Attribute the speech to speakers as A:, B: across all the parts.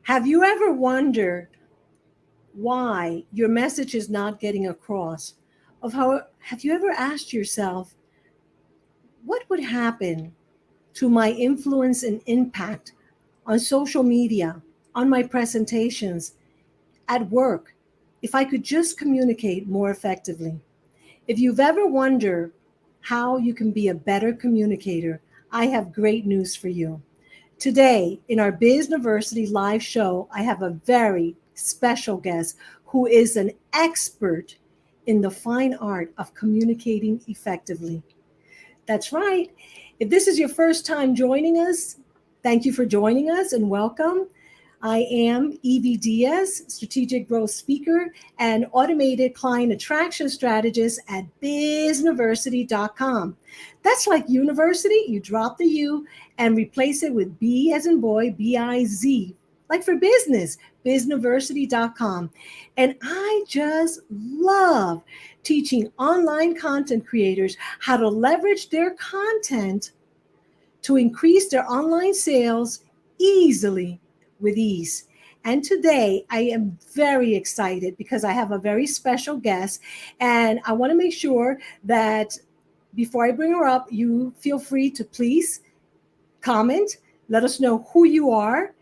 A: Have you ever wondered why your message is not getting across? Have you ever asked yourself, what would happen to my influence and impact on social media, on my presentations, at work, if I could just communicate more effectively? If you've ever wondered how you can be a better communicator, I have great news for you. Today, in our Bizniversity live show, I have a very special guest who is an expert in the fine art of communicating effectively. That's right. If this is your first time joining us, thank you for joining us and welcome. I am Evie Diaz, strategic growth speaker and automated client attraction strategist at Bizniversity.com. That's like university, you drop the U and replace it with B as in boy, B-I-Z, like for business, Bizniversity.com. And I just love teaching online content creators how to leverage their content to increase their online sales easily with ease. And today I am very excited because I have a very special guest, and I want to make sure that before I bring her up, you feel free to please comment, let us know who you are,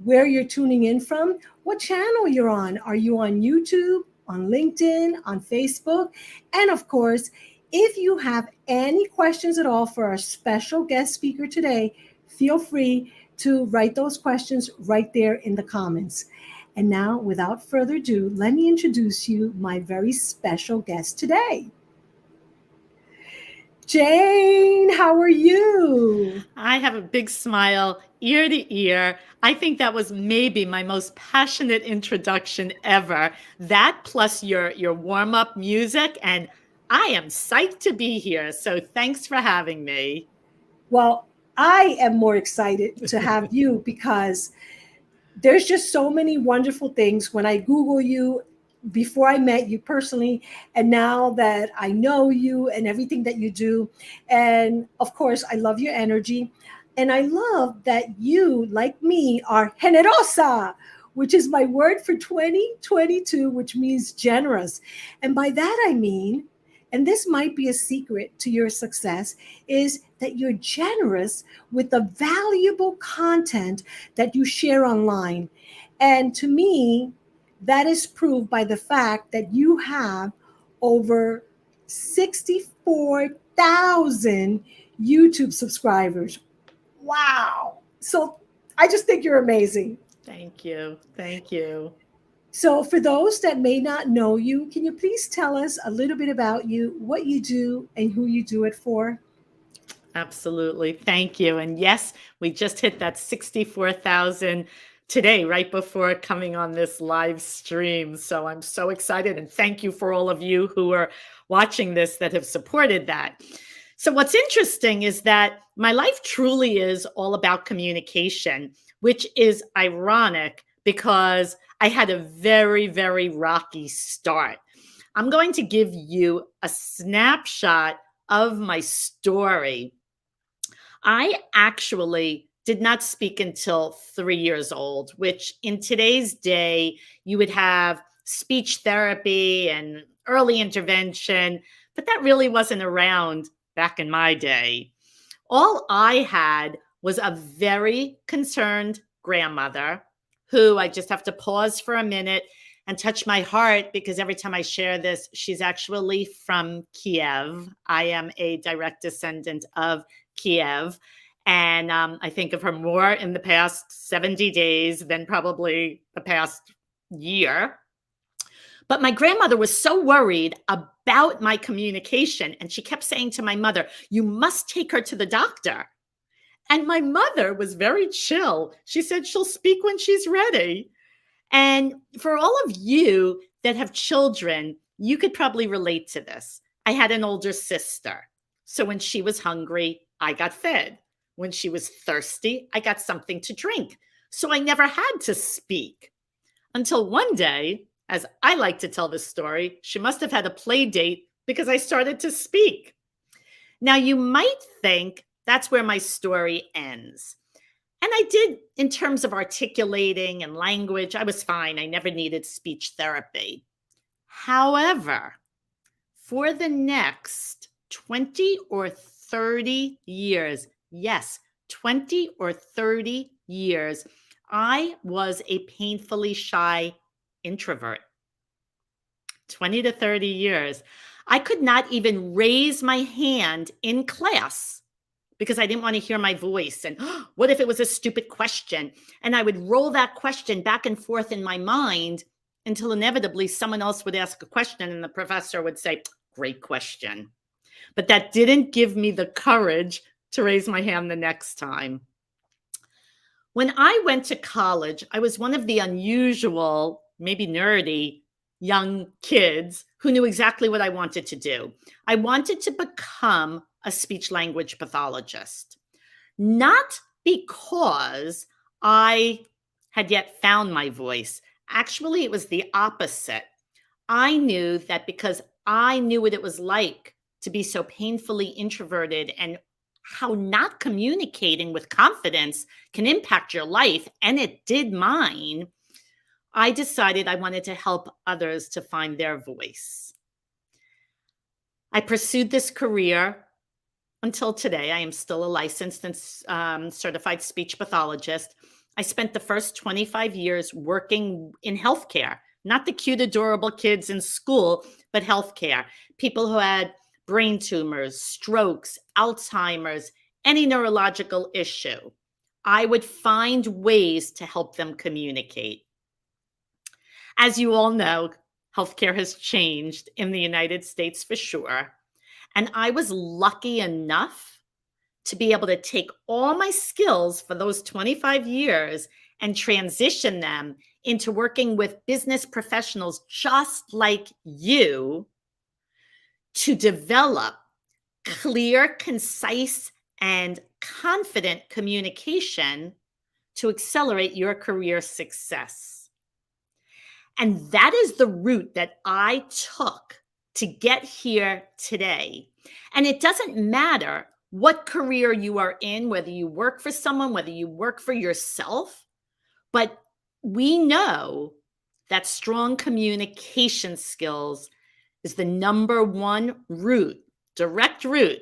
A: where you're tuning in from, what channel you're on. Are you on YouTube, on LinkedIn, on Facebook? And of course, if you have any questions at all for our special guest speaker today, feel free to write those questions right there in the comments. And now, without further ado, let me introduce you my very special guest today. Jayne, how are you?
B: I have a big smile ear to ear. I think that was maybe my most passionate introduction ever. That plus your warm-up music, and I am psyched to be here. So thanks for having me.
A: Well, I am more excited to have you because there's just so many wonderful things when I Google you before I met you personally, and now that I know you and everything that you do. And of course, I love your energy. And I love that you, like me, are generosa, which is my word for 2022, which means generous. And by that, I mean, and this might be a secret to your success, is that you're generous with the valuable content that you share online. And to me, that is proved by the fact that you have over 64,000 YouTube subscribers. Wow. So I just think you're amazing.
B: Thank you. Thank you.
A: So, for those that may not know you, can you please tell us a little bit about you, what you do, and who you do it for?
B: Absolutely. Thank you. And yes, we just hit that 64,000 today, right before coming on this live stream. So I'm so excited. And thank you for all of you who are watching this that have supported that. So what's interesting is that my life truly is all about communication, which is ironic because I had a very, very rocky start. I'm going to give you a snapshot of my story. I actually did not speak until 3 years old, which in today's day, you would have speech therapy and early intervention, but that really wasn't around back in my day. All I had was a very concerned grandmother who I just have to pause for a minute and touch my heart because every time I share this, she's actually from Kiev. I am a direct descendant of Kiev. And I think of her more in the past 70 days than probably the past year. But my grandmother was so worried about my communication. And she kept saying to my mother, "You must take her to the doctor." And my mother was very chill. She said she'll speak when she's ready. And for all of you that have children, you could probably relate to this. I had an older sister. So when she was hungry, I got fed. When she was thirsty, I got something to drink. So I never had to speak. Until one day, as I like to tell this story, she must have had a play date because I started to speak. Now, you might think that's where my story ends. And I did, in terms of articulating and language, I was fine. I never needed speech therapy. However, for the next 20 or 30 years, yes, 20 or 30 years, I was a painfully shy introvert. 20 to 30 years. I could not even raise my hand in class because I didn't want to hear my voice. And what if it was a stupid question? And I would roll that question back and forth in my mind until inevitably someone else would ask a question and the professor would say, great question. But that didn't give me the courage to raise my hand the next time. When I went to college, I was one of the unusual, maybe nerdy, young kids who knew exactly what I wanted to do. I wanted to become a speech language pathologist, not because I had yet found my voice. Actually, it was the opposite. I knew that because I knew what it was like to be so painfully introverted and how not communicating with confidence can impact your life, and it did mine, I decided I wanted to help others to find their voice. I pursued this career until today. I am still a licensed and certified speech pathologist. I spent the first 25 years working in healthcare, not the cute, adorable kids in school, but healthcare. People who had brain tumors, strokes, Alzheimer's, any neurological issue. I would find ways to help them communicate. As you all know, healthcare has changed in the United States for sure. And I was lucky enough to be able to take all my skills for those 25 years and transition them into working with business professionals just like you to develop clear, concise, and confident communication to accelerate your career success. And that is the route that I took to get here today. And it doesn't matter what career you are in, whether you work for someone, whether you work for yourself, but we know that strong communication skills is the number one route, direct route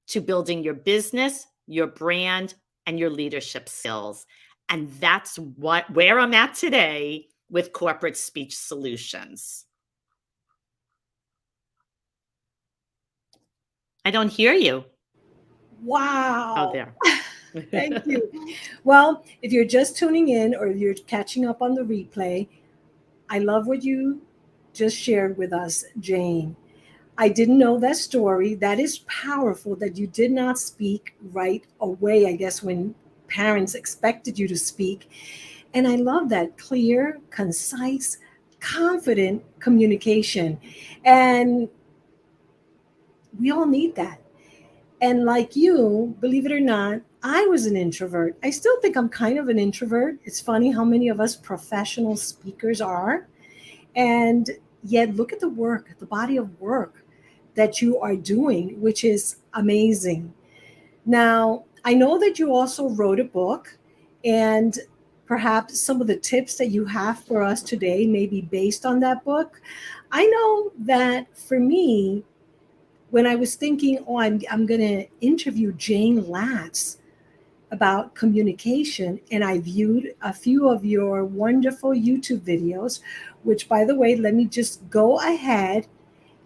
B: to building your business, your brand, and your leadership skills. And that's where I'm at today with Corporate Speech Solutions. I don't hear you.
A: Wow.
B: Oh, there.
A: Thank you. Well, if you're just tuning in or you're catching up on the replay, I love what you just shared with us, Jayne. I didn't know that story. That is powerful that you did not speak right away, I guess, when parents expected you to speak. And I love that clear, concise, confident communication. And we all need that. And like you, believe it or not, I was an introvert. I still think I'm kind of an introvert. It's funny how many of us professional speakers are. And yet, look at the work, the body of work that you are doing, which is amazing. Now, I know that you also wrote a book, and perhaps some of the tips that you have for us today may be based on that book. I know that for me, when I was thinking, I'm going to interview Jayne Latz about communication, and I viewed a few of your wonderful YouTube videos, which, by the way, let me just go ahead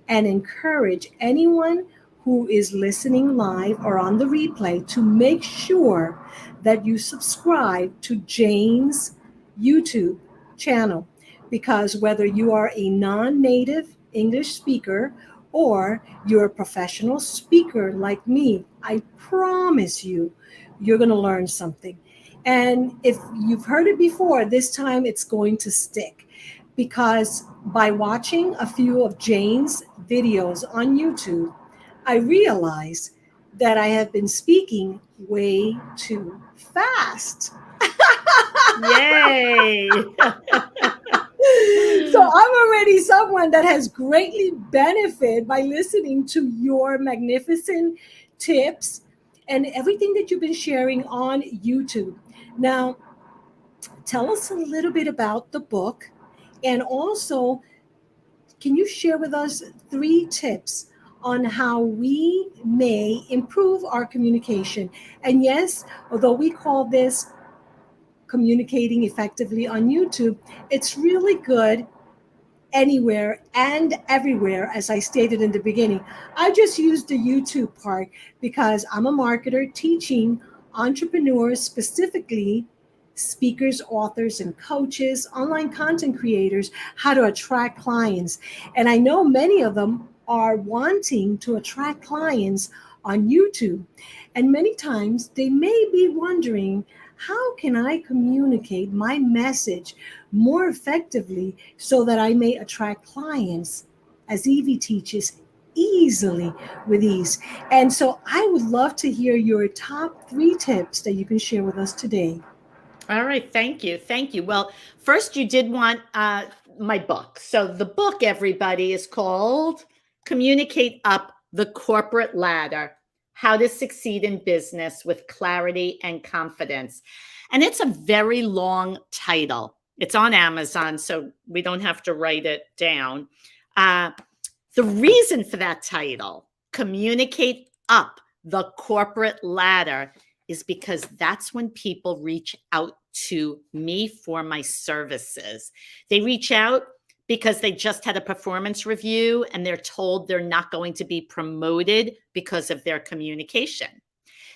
A: and encourage anyone who is listening live or on the replay to make sure that you subscribe to Jayne's YouTube channel, because whether you are a non-native English speaker or you're a professional speaker like me, I promise you, you're going to learn something. And if you've heard it before, this time it's going to stick, because by watching a few of Jayne's videos on YouTube, I realized that I have been speaking way too fast.
B: Yay!
A: So I'm already someone that has greatly benefited by listening to your magnificent tips and everything that you've been sharing on YouTube. Now, tell us a little bit about the book, and also, can you share with us 3 tips on how we may improve our communication? And yes, although we call this communicating effectively on YouTube, it's really good anywhere and everywhere, as I stated in the beginning. I just used the YouTube part because I'm a marketer teaching entrepreneurs, specifically speakers, authors, and coaches, online content creators, how to attract clients. And I know many of them are wanting to attract clients on YouTube. And many times they may be wondering, how can I communicate my message more effectively so that I may attract clients, as Evie teaches, easily with ease? And so I would love to hear your top 3 tips that you can share with us today.
B: All right. Thank you. Thank you. Well, first, you did want my book. So the book, everybody, is called Communicate Up the Corporate Ladder: How to Succeed in Business with Clarity and Confidence. And it's a very long title. It's on Amazon, so we don't have to write it down. The reason for that title, Communicate Up the Corporate Ladder, is because that's when people reach out to me for my services. They reach out because they just had a performance review and they're told they're not going to be promoted because of their communication.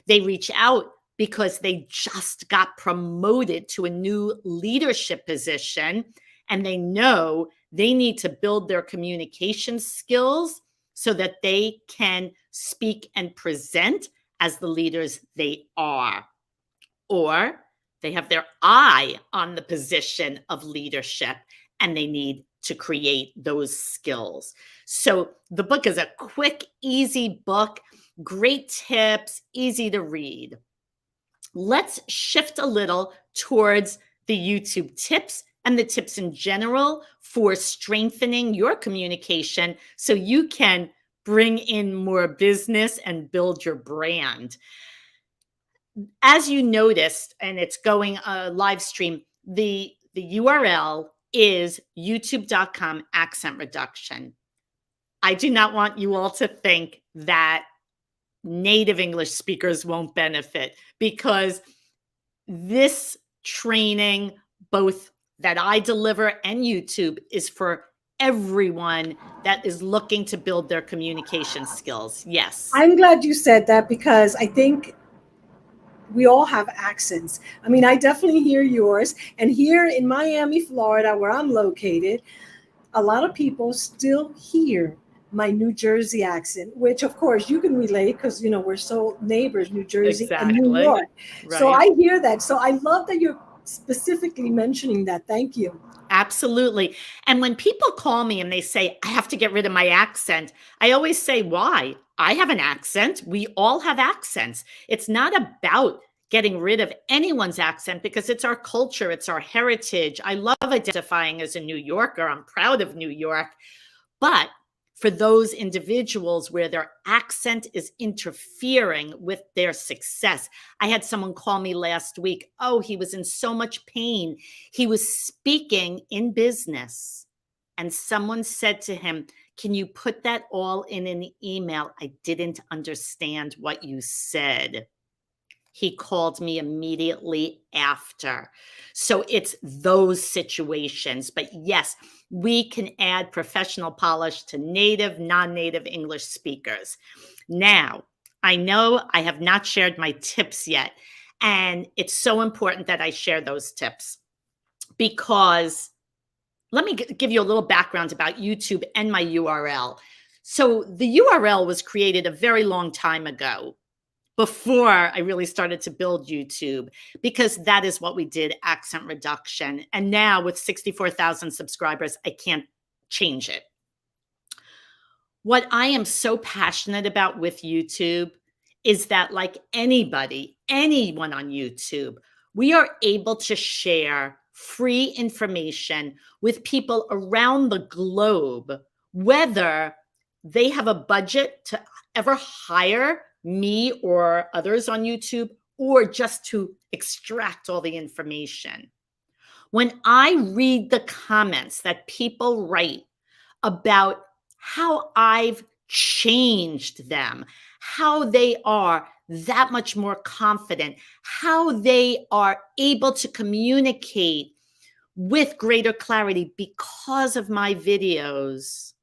B: They reach out because they just got promoted to a new leadership position and they know they need to build their communication skills so that they can speak and present as the leaders they are. Or they have their eye on the position of leadership and they need to create those skills. So the book is a quick, easy book, great tips, easy to read. Let's shift a little towards the YouTube tips and the tips in general for strengthening your communication so you can bring in more business and build your brand. As you noticed, and it's going live stream, the URL is youtube.com accent reduction. I do not want you all to think that native English speakers won't benefit, because this training, both that I deliver and YouTube, is for everyone that is looking to build their communication skills. Yes.
A: I'm glad you said that because I think we all have accents. I mean, I definitely hear yours. And here in Miami, Florida, where I'm located, a lot of people still hear my New Jersey accent, which of course you can relate because, you know, we're so neighbors, New Jersey and New
B: Exactly.
A: York. So
B: Right.
A: I hear that. So I love that you're specifically mentioning that. Thank you.
B: Absolutely. And when people call me and they say, I have to get rid of my accent, I always say, why? I have an accent. We all have accents. It's not about getting rid of anyone's accent because it's our culture, it's our heritage. I love identifying as a New Yorker. I'm proud of New York. But for those individuals where their accent is interfering with their success. I had someone call me last week. Oh, he was in so much pain. He was speaking in business. And someone said to him, can you put that all in an email? I didn't understand what you said. He called me immediately after. So it's those situations. But yes, we can add professional polish to native, non-native English speakers. Now, I know I have not shared my tips yet, and it's so important that I share those tips because let me give you a little background about YouTube and my URL. So the URL was created a very long time ago, before I really started to build YouTube, because that is what we did, accent reduction. And now with 64,000 subscribers, I can't change it. What I am so passionate about with YouTube is that, like anybody, anyone on YouTube, we are able to share free information with people around the globe, whether they have a budget to ever hire me or others on YouTube, or just to extract all the information. When I read the comments that people write about how I've changed them, how they are that much more confident, how they are able to communicate with greater clarity because of my videos,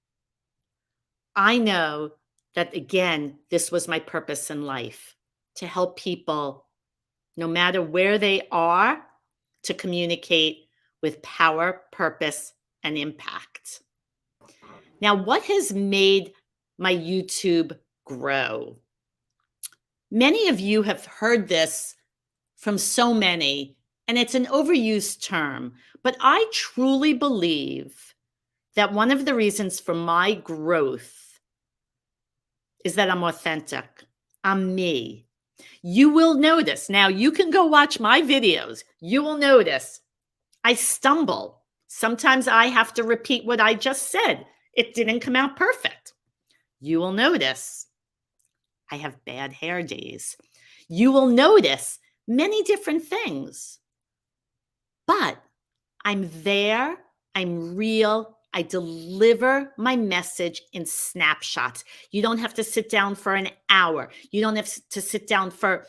B: I know that, again, this was my purpose in life, to help people, no matter where they are, to communicate with power, purpose, and impact. Now, what has made my YouTube grow? Many of you have heard this from so many, and it's an overused term, but I truly believe that one of the reasons for my growth is that I'm authentic. I'm me. You will notice. Now, you can go watch my videos. You will notice I stumble. Sometimes I have to repeat what I just said. It didn't come out perfect. You will notice I have bad hair days. You will notice many different things. But I'm there. I'm real. I deliver my message in snapshots. You don't have to sit down for an hour. You don't have to sit down for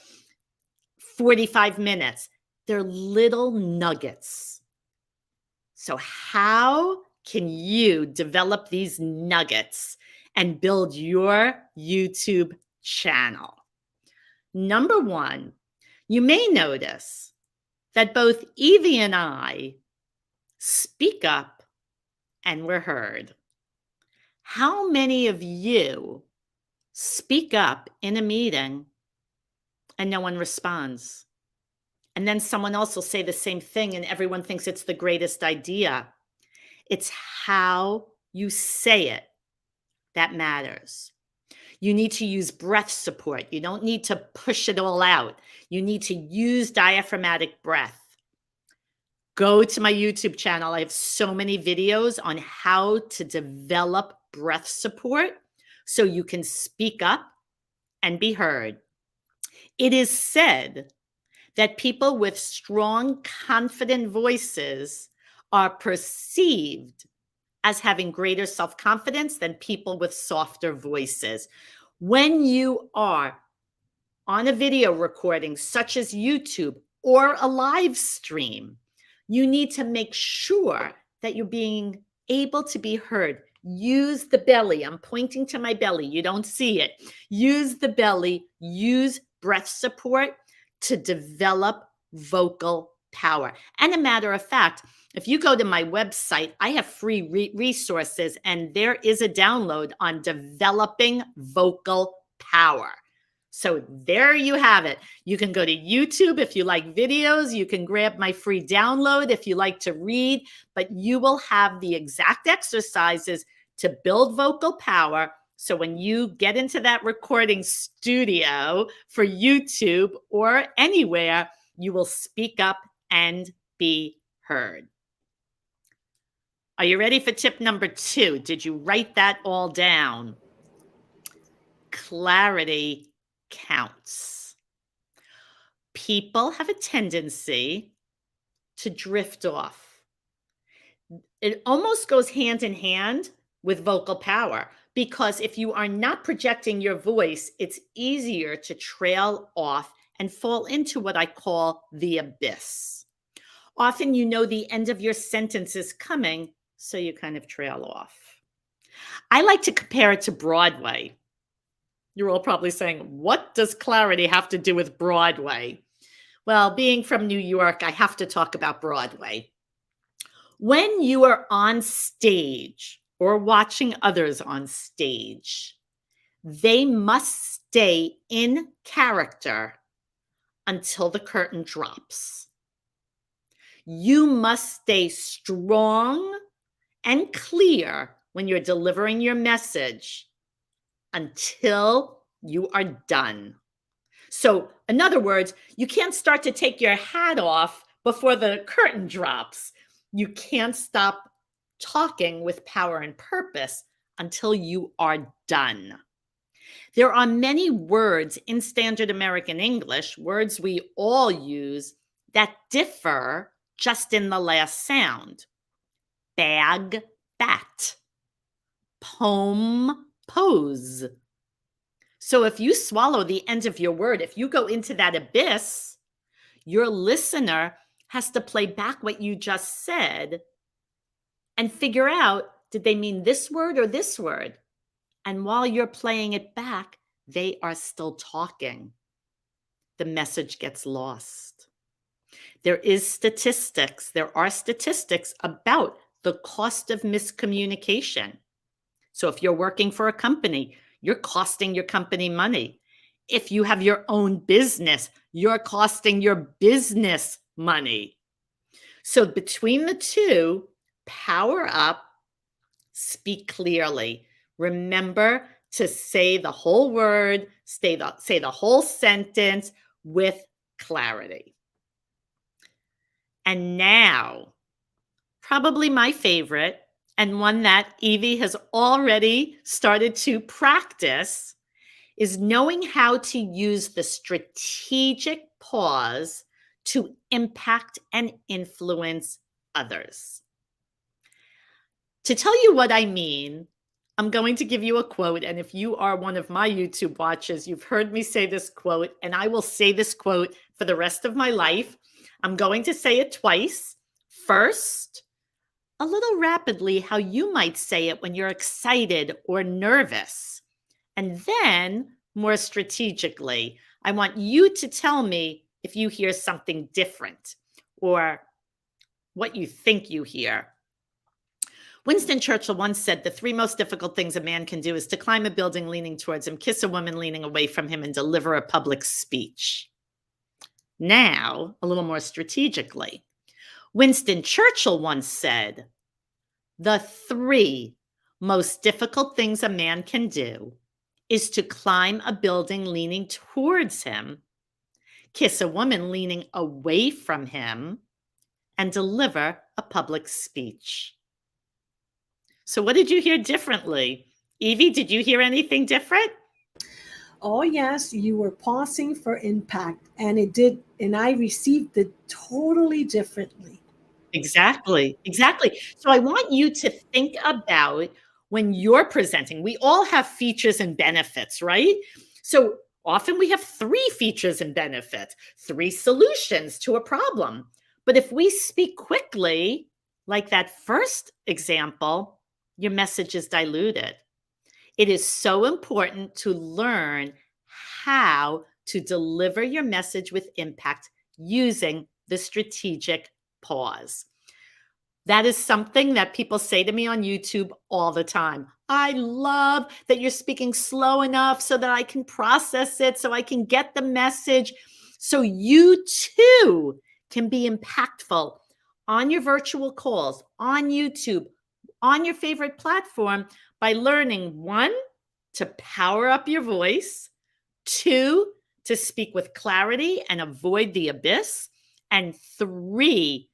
B: 45 minutes. They're little nuggets. So how can you develop these nuggets and build your YouTube channel? Number one, you may notice that both Evie and I speak up and we're heard. How many of you speak up in a meeting and no one responds? And then someone else will say the same thing and everyone thinks it's the greatest idea. It's how you say it that matters. You need to use breath support. You don't need to push it all out. You need to use diaphragmatic breath. Go to my YouTube channel. I have so many videos on how to develop breath support so you can speak up and be heard. It is said that people with strong, confident voices are perceived as having greater self-confidence than people with softer voices. When you are on a video recording, such as YouTube or a live stream, you need to make sure that you're being able to be heard. Use the belly. I'm pointing to my belly. You don't see it. Use the belly. Use breath support to develop vocal power. And a matter of fact, if you go to my website, I have free resources, and there is a download on developing vocal power. So there you have it. You can go to YouTube if you like videos. You can grab my free download if you like to read, but you will have the exact exercises to build vocal power. So when you get into that recording studio for YouTube or anywhere, you will speak up and be heard. Are you ready for tip number 2? Did you write that all down? Clarity counts. People have a tendency to drift off. It almost goes hand in hand with vocal power, because if you are not projecting your voice, it's easier to trail off and fall into what I call the abyss. Often you know the end of your sentence is coming, so you kind of trail off. I like to compare it to Broadway. You're all probably saying, what does clarity have to do with Broadway? Well, being from New York, I have to talk about Broadway. When you are on stage or watching others on stage, they must stay in character until the curtain drops. You must stay strong and clear when you're delivering your message until you are done. So, in other words, you can't start to take your hat off before the curtain drops. You can't stop talking with power and purpose until you are done. There are many words in standard American English, words we all use, that differ just in the last sound. Bag, bat. Poem, pose. So if you swallow the end of your word, if you go into that abyss, your listener has to play back what you just said and figure out, did they mean this word or this word? And while you're playing it back, they are still talking. The message gets lost. There are statistics about the cost of miscommunication. So if you're working for a company, you're costing your company money. If you have your own business, you're costing your business money. So between the two, power up, speak clearly. Remember to say the whole word, say the whole sentence with clarity. And now, probably my favorite, and one that Evie has already started to practice, is knowing how to use the strategic pause to impact and influence others. To tell you what I mean, I'm going to give you a quote. And if you are one of my YouTube watchers, you've heard me say this quote, and I will say this quote for the rest of my life. I'm going to say it twice. First, a little rapidly, how you might say it when you're excited or nervous. And then, more strategically, I want you to tell me if you hear something different or what you think you hear. Winston Churchill once said the three most difficult things a man can do is to climb a building leaning towards him, kiss a woman leaning away from him, and deliver a public speech. Now, a little more strategically, Winston Churchill once said, the three most difficult things a man can do is to climb a building leaning towards him, kiss a woman leaning away from him, and deliver a public speech. So what did you hear differently? Evie, did you hear anything different?
A: Oh, yes, you were pausing for impact, and it did, and I received it totally differently.
B: Exactly. So I want you to think about when you're presenting. We all have features and benefits, right? So often we have three features and benefits, three solutions to a problem. But if we speak quickly, like that first example, your message is diluted. It is so important to learn how to deliver your message with impact using the strategic pause. That is something that people say to me on YouTube all the time. I love that you're speaking slow enough so that I can process it, so I can get the message, so you too can be impactful on your virtual calls, on YouTube, on your favorite platform by learning, one, to power up your voice, two, to speak with clarity and avoid the abyss, and three,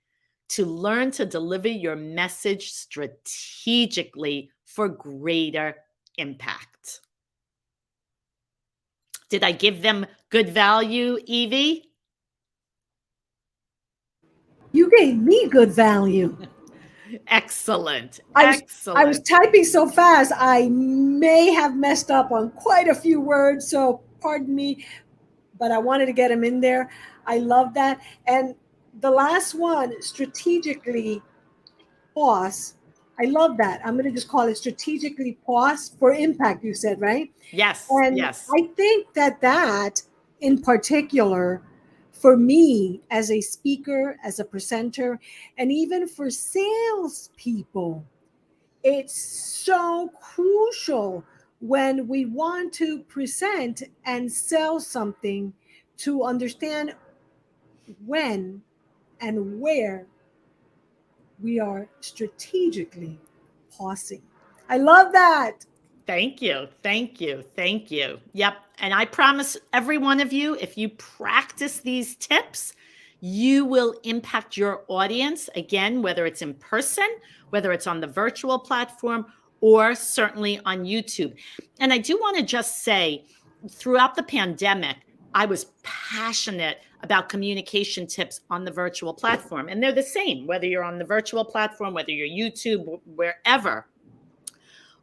B: to learn to deliver your message strategically for greater impact. Did I give them good value, Evie?
A: You gave me good value.
B: Excellent.
A: I was typing so fast, I may have messed up on quite a few words, so pardon me, but I wanted to get them in there. I love that. And the last one, strategically pause. I love that. I'm going to just call it strategically pause for impact, you said, right?
B: Yes,
A: And
B: yes.
A: I think that in particular, for me as a speaker, as a presenter, and even for salespeople, it's so crucial when we want to present and sell something to understand when and where we are strategically pausing. I love that.
B: Thank you. Thank you. Thank you. Yep. And I promise every one of you, if you practice these tips, you will impact your audience again, whether it's in person, whether it's on the virtual platform, or certainly on YouTube. And I do want to just say, throughout the pandemic, I was passionate about communication tips on the virtual platform. And they're the same, whether you're on the virtual platform, whether you're YouTube, wherever.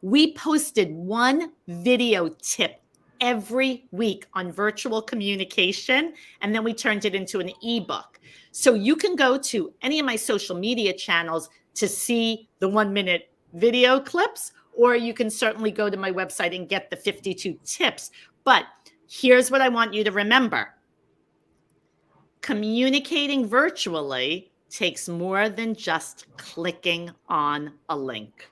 B: We posted one video tip every week on virtual communication, and then we turned it into an ebook. So you can go to any of my social media channels to see the 1 minute video clips, or you can certainly go to my website and get the 52 tips. But here's what I want you to remember. Communicating virtually takes more than just clicking on a link.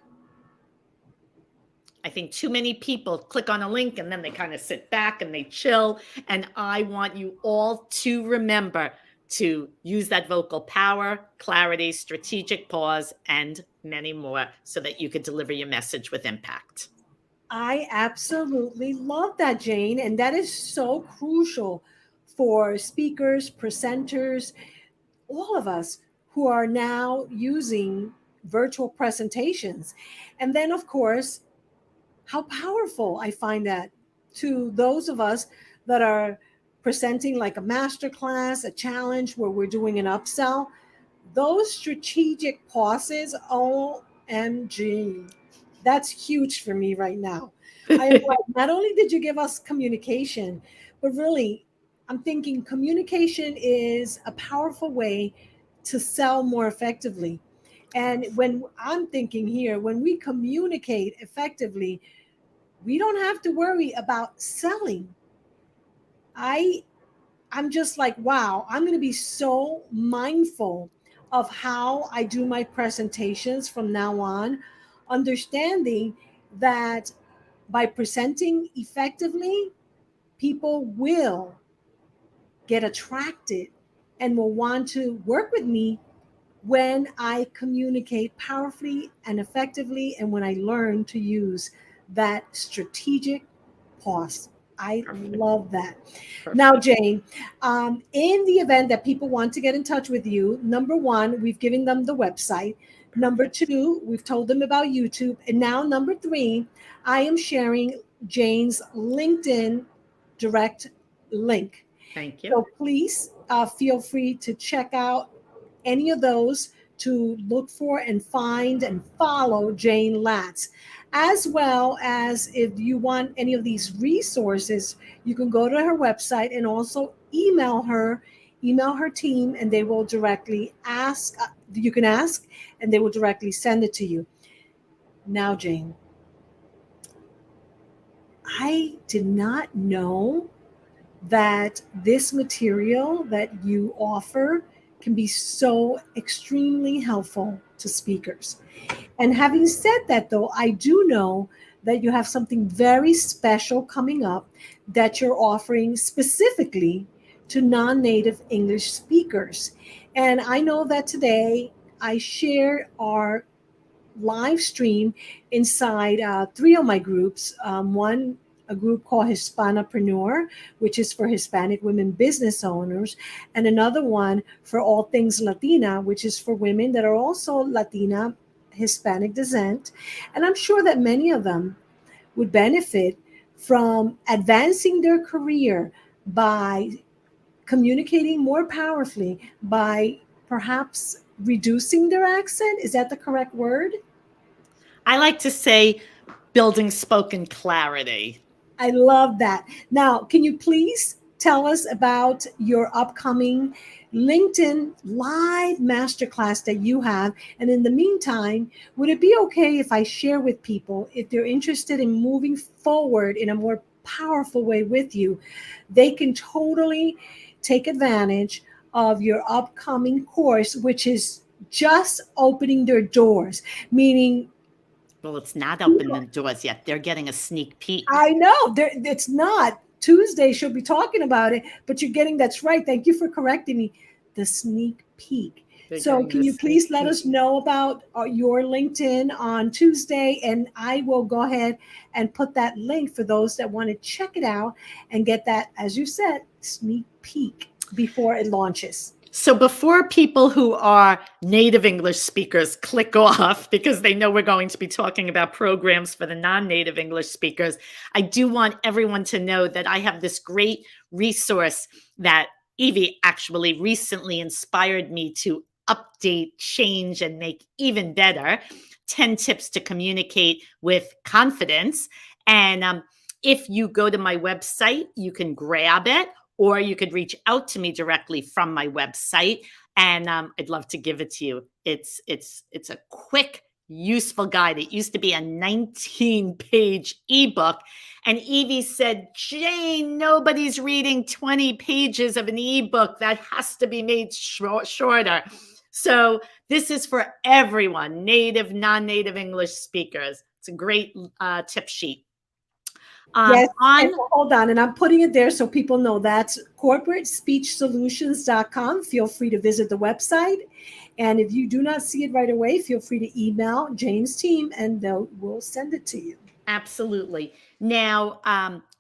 B: I think too many people click on a link and then they kind of sit back and they chill. And I want you all to remember to use that vocal power, clarity, strategic pause, and many more so that you can deliver your message with impact.
A: I absolutely love that, Jayne. And that is so crucial for speakers, presenters, all of us who are now using virtual presentations. And then, of course, how powerful I find that to those of us that are presenting like a master class, a challenge where we're doing an upsell. Those strategic pauses, OMG, that's huge for me right now. I am like, not only did you give us communication, but really, I'm thinking communication is a powerful way to sell more effectively. And when I'm thinking here, when we communicate effectively, we don't have to worry about selling. I'm just like, wow, I'm going to be so mindful of how I do my presentations from now on, understanding that by presenting effectively, people will get attracted and will want to work with me when I communicate powerfully and effectively and when I learn to use that strategic pause. I
B: Perfect.
A: love that.
B: Perfect.
A: Now, Jayne, in the event that people want to get in touch with you, number one, we've given them the website. Number two, we've told them about YouTube. And now, number three, I am sharing Jayne's LinkedIn direct link.
B: Thank you.
A: So please feel free to check out any of those to look for and find and follow Jayne Latz. As well as if you want any of these resources, you can go to her website and also email her team, and they will directly ask. You can ask, and they will directly send it to you. Now, Jayne, I did not know that this material that you offer can be so extremely helpful to speakers. And having said that, though, I do know that you have something very special coming up that you're offering specifically to non-native English speakers. And I know that today I shared our live stream inside three of my groups. One, a group called Hispanopreneur, which is for Hispanic women business owners, and another one for all things Latina, which is for women that are also Latina, Hispanic descent. And I'm sure that many of them would benefit from advancing their career by communicating more powerfully, by perhaps reducing their accent. Is that the correct word?
B: I like to say building spoken clarity.
A: I love that. Now, can you please tell us about your upcoming LinkedIn live masterclass that you have? And in the meantime, would it be okay if I share with people, if they're interested in moving forward in a more powerful way with you, they can totally take advantage of your upcoming course, which is just opening their doors, meaning
B: Well, it's not opening the doors yet. They're getting a sneak peek.
A: I know it's not. Tuesday she'll be talking about it, but you're getting that's right. Thank you for correcting me. The sneak peek. So can you please let us know about your LinkedIn on Tuesday, and I will go ahead and put that link for those that want to check it out and get that, as you said, sneak peek before it launches.
B: So before people who are native English speakers click off because they know we're going to be talking about programs for the non-native English speakers, I do want everyone to know that I have this great resource that Evie actually recently inspired me to update, change, and make even better. 10 tips to communicate with confidence. And if you go to my website, you can grab it, or you could reach out to me directly from my website, and I'd love to give it to you. It's a quick, useful guide. It used to be a 19-page ebook, and Evie said, "Jayne, nobody's reading 20 pages of an ebook. That has to be made shorter." So this is for everyone, native, non-native English speakers. It's a great tip sheet.
A: Yes, and
B: On
A: hold on, and I'm putting it there so people know that's corporatespeechsolutions.com. Feel free to visit the website. And if you do not see it right away, feel free to email Jayne's team and we'll send it to you.
B: Absolutely. Now,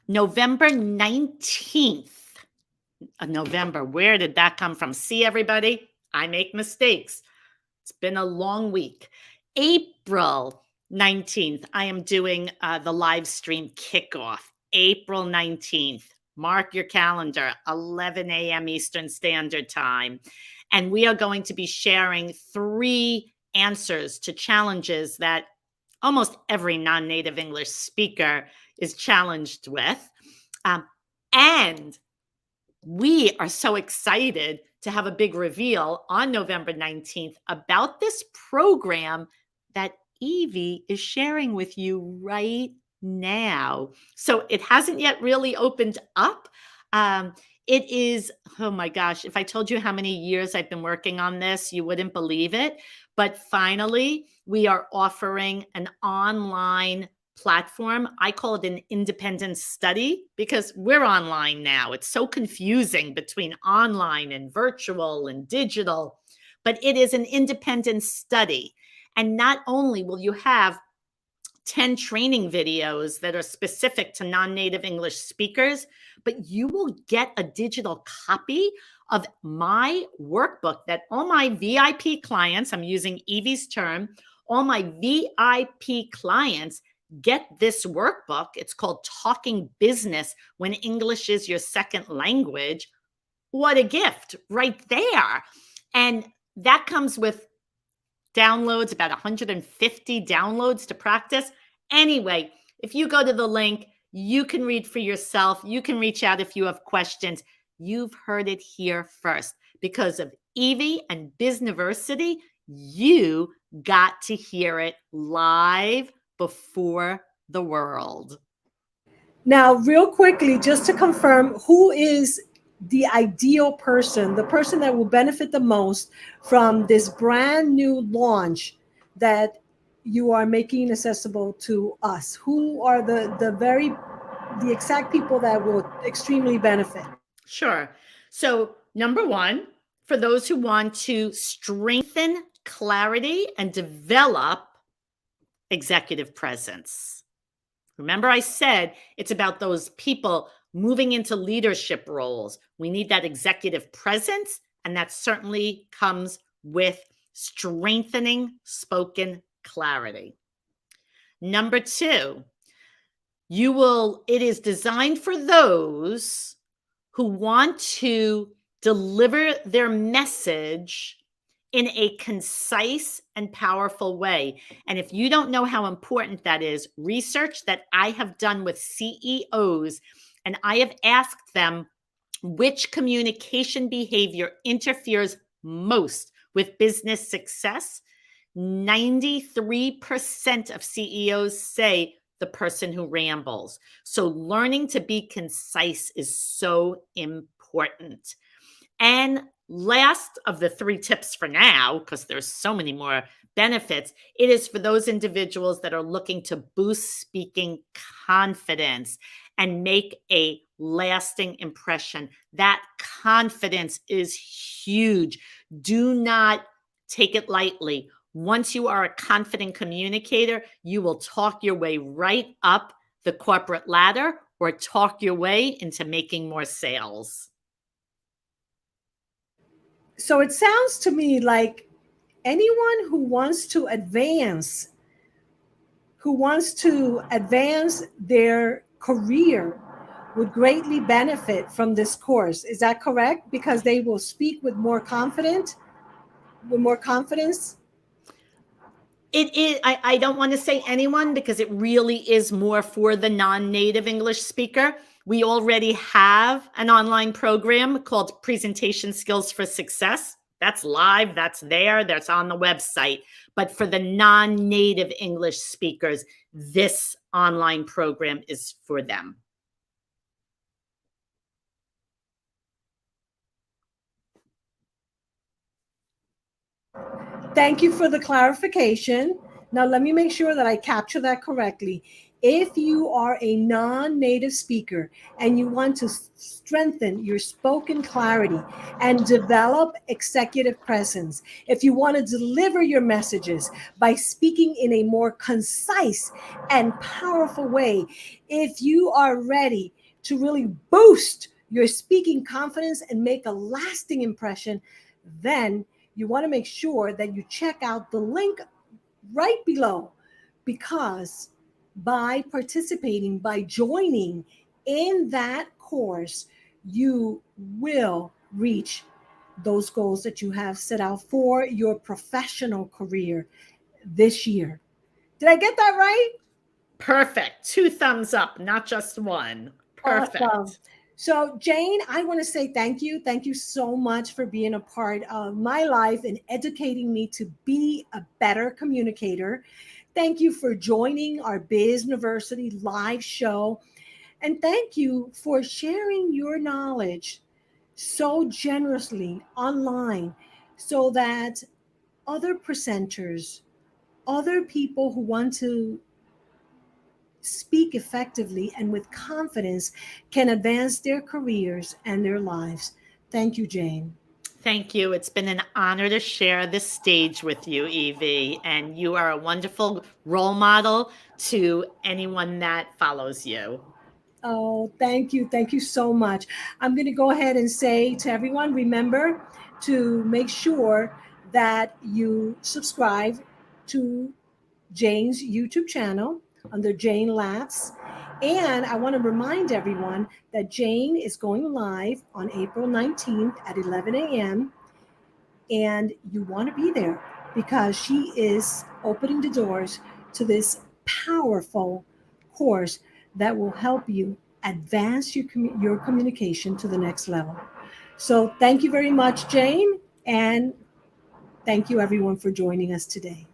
B: November 19th, November, where did that come from? See, everybody, I make mistakes. It's been a long week. April 19th, I am doing the live stream kickoff. April 19th. Mark your calendar, 11 a.m. Eastern Standard Time. And we are going to be sharing 3 answers to challenges that almost every non-native English speaker is challenged with. And we are so excited to have a big reveal on November 19th about this program that Evie is sharing with you right now. So it hasn't yet really opened up. It is, oh my gosh, if I told you how many years I've been working on this, you wouldn't believe it. But finally, we are offering an online platform. I call it an independent study because we're online now. It's so confusing between online and virtual and digital, but it is an independent study. And not only will you have 10 training videos that are specific to non-native English speakers, but you will get a digital copy of my workbook that all my VIP clients, I'm using Evie's term, all my VIP clients get this workbook. It's called Talking Business When English is Your Second Language. What a gift right there. And that comes with downloads, about 150 downloads to practice. Anyway, if you go to the link, you can read for yourself. You can reach out if you have questions. You've heard it here first. Because of Evie and Bizniversity, you got to hear it live before the world.
A: Now, real quickly, just to confirm, who is the ideal person, the person that will benefit the most from this brand new launch that you are making accessible to us? Who are the exact people that will extremely benefit?
B: Sure. So, number one, for those who want to strengthen clarity and develop executive presence. Remember, I said it's about those people moving into leadership roles. We need that executive presence, and that certainly comes with strengthening spoken clarity. Number two, it is designed for those who want to deliver their message in a concise and powerful way. And if you don't know how important that is, research that I have done with CEOs, and I have asked them which communication behavior interferes most with business success. 93% of CEOs say the person who rambles. So learning to be concise is so important. And last of the 3 tips for now, because there's so many more benefits, it is for those individuals that are looking to boost speaking confidence and make a lasting impression. That confidence is huge. Do not take it lightly. Once you are a confident communicator, you will talk your way right up the corporate ladder or talk your way into making more sales.
A: So it sounds to me like anyone who wants to advance their career would greatly benefit from this course. Is that correct? Because they will speak with more confidence.
B: It is, I don't want to say anyone because it really is more for the non-native English speaker. We already have an online program called Presentation Skills for Success. That's live, that's there, that's on the website. But for the non-native English speakers, this online program is for them.
A: Thank you for the clarification. Now, let me make sure that I capture that correctly. If you are a non native speaker and you want to strengthen your spoken clarity and develop executive presence, if you want to deliver your messages by speaking in a more concise and powerful way, if you are ready to really boost your speaking confidence and make a lasting impression, then you want to make sure that you check out the link right below, because by participating, by joining in that course, you will reach those goals that you have set out for your professional career this year. Did I get that right?
B: Perfect. 2 thumbs up, not just one. Perfect.
A: Awesome. So, Jayne, I want to say thank you. Thank you so much for being a part of my life and educating me to be a better communicator. Thank you for joining our Bizniversity live show. And thank you for sharing your knowledge so generously online so that other presenters, other people who want to speak effectively and with confidence can advance their careers and their lives. Thank you, Jayne.
B: Thank you. It's been an honor to share this stage with you, Evie, and you are a wonderful role model to anyone that follows you.
A: Oh, thank you. Thank you so much. I'm going to go ahead and say to everyone, remember to make sure that you subscribe to Jayne's YouTube channel under Jayne Latz. And I want to remind everyone that Jayne is going live on April 19th at 11 a.m. And you want to be there because she is opening the doors to this powerful course that will help you advance your communication to the next level. So thank you very much, Jayne. And thank you everyone for joining us today.